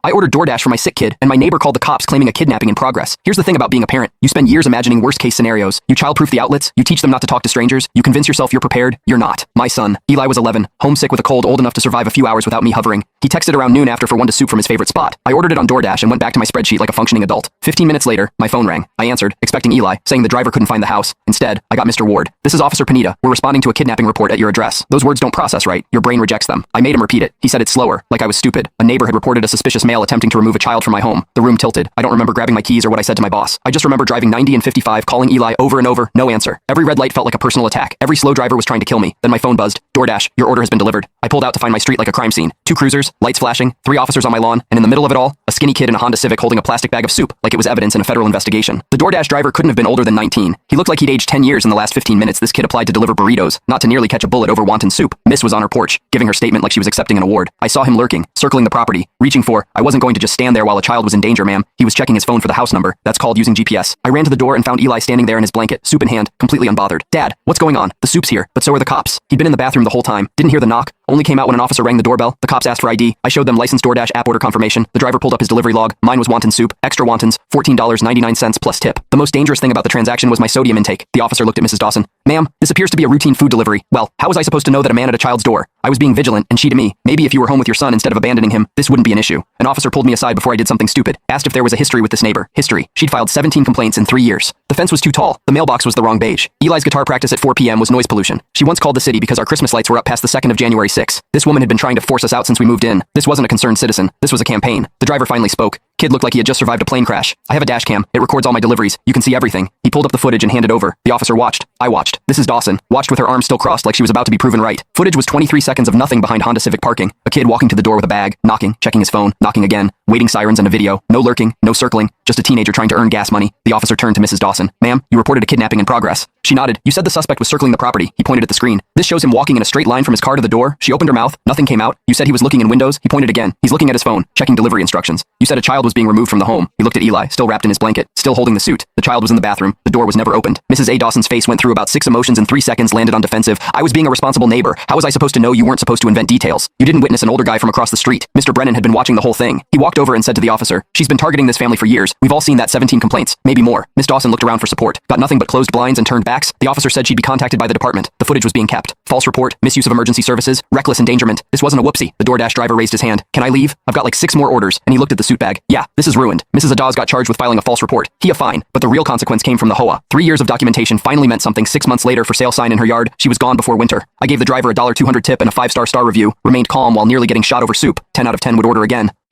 I ordered DoorDash for my sick kid, and my neighbor called the cops claiming a kidnapping in progress. Here's the thing about being a parent. You spend years imagining worst-case scenarios. You childproof the outlets. You teach them not to talk to strangers. You convince yourself you're prepared. You're not. My son, Eli, was 11, homesick with a cold old enough to survive a few hours without me hovering. He texted around noon after for one to soup from his favorite spot. I ordered it on DoorDash and went back to my spreadsheet like a functioning adult. 15 minutes later, my phone rang. I answered, expecting Eli, saying the driver couldn't find the house. Instead, I got Mr. Ward. This is Officer Panita. We're responding to a kidnapping report at your address. Those words don't process right. Your brain rejects them. I made him repeat it. He said it slower, like I was stupid. A neighbor had reported a suspicious male attempting to remove a child from my home. The room tilted. I don't remember grabbing my keys or what I said to my boss. I just remember driving 90 and 55, calling Eli over and over, no answer. Every red light felt like a personal attack. Every slow driver was trying to kill me. Then my phone buzzed. DoorDash, your order has been delivered. I pulled out to find my street like a crime scene. 2 cruisers, lights flashing, 3 officers on my lawn, and in the middle of it all, a skinny kid in a Honda Civic holding a plastic bag of soup, like it was evidence in a federal investigation. The DoorDash driver couldn't have been older than 19. He looked like he'd aged 10 years in the last 15 minutes. This kid applied to deliver burritos, not to nearly catch a bullet over wanton soup. Miss was on her porch, giving her statement like she was accepting an award. I saw him lurking, circling the property, reaching for, I wasn't going to just stand there while a child was in danger, ma'am. He was checking his phone for the house number. That's called using GPS. I ran to the door and found Eli standing there in his blanket, soup in hand, completely unbothered. Dad, what's going on? The soup's here, but so are the cops. He'd been in the bathroom the whole time, didn't hear the knock, only came out when an officer rang the doorbell. The cops asked for ID. I showed them licensed DoorDash app order confirmation. The driver pulled up his delivery log. Mine was wonton soup, extra wontons, $14.99 plus tip. The most dangerous thing about the transaction was my sodium intake. The officer looked at Mrs. Dawson. Ma'am, this appears to be a routine food delivery. Well, how was I supposed to know that a man at a child's door? I was being vigilant, and she to me. Maybe if you were home with your son instead of abandoning him, this wouldn't be an issue. An officer pulled me aside before I did something stupid. Asked if there was a history with this neighbor. History. She'd filed 17 complaints in 3 years. The fence was too tall. The mailbox was the wrong beige. Eli's guitar practice at 4 p.m. was noise pollution. She once called the city because our Christmas lights were up past the 2nd of January 6. This woman had been trying to force us out since we moved in. This wasn't a concerned citizen. This was a campaign. The driver finally spoke. Kid looked like he had just survived a plane crash. I have a dash cam. It records all my deliveries. You can see everything. He pulled up the footage and handed over. The officer watched. I watched. Mrs. Dawson watched with her arms still crossed like she was about to be proven right. Footage was 23 seconds of nothing behind Honda Civic parking. A kid walking to the door with a bag, knocking, checking his phone, knocking again, waiting sirens and a video. No lurking, no circling, just a teenager trying to earn gas money. The officer turned to Mrs. Dawson. Ma'am, you reported a kidnapping in progress. She nodded. You said the suspect was circling the property. He pointed at the screen. This shows him walking in a straight line from his car to the door. She opened her mouth. Nothing came out. You said he was looking in windows. He pointed again. He's looking at his phone, checking delivery instructions. You said a child was being removed from the home. He looked at Eli, still wrapped in his blanket, still holding the suit. The child was in the bathroom. The door was never opened. Mrs. A. Dawson's face went through about 6 emotions in 3 seconds, landed on defensive. I was being a responsible neighbor. How was I supposed to know you weren't supposed to invent details? You didn't witness an older guy from across the street. Mr. Brennan had been watching the whole thing. He walked over and said to the officer, she's been targeting this family for years. We've all seen that 17 complaints, maybe more. Miss Dawson looked around for support. Got nothing but closed blinds and turned backs. The officer said she'd be contacted by the department. The footage was being kept. False report, misuse of emergency services, reckless endangerment. This wasn't a whoopsie. The DoorDash driver raised his hand. Can I leave? I've got like 6 more orders. And he looked at the suit bag. Yeah, this is ruined. Mrs. Adaz got charged with filing a false report. He a fine, but the real consequence came from the HOA. 3 years of documentation finally meant something. 6 months later, for sale sign in her yard. She was gone before winter. I gave the driver a $200 tip and a 5-star review. Remained calm while nearly getting shot over soup. 10 out of 10 would order again.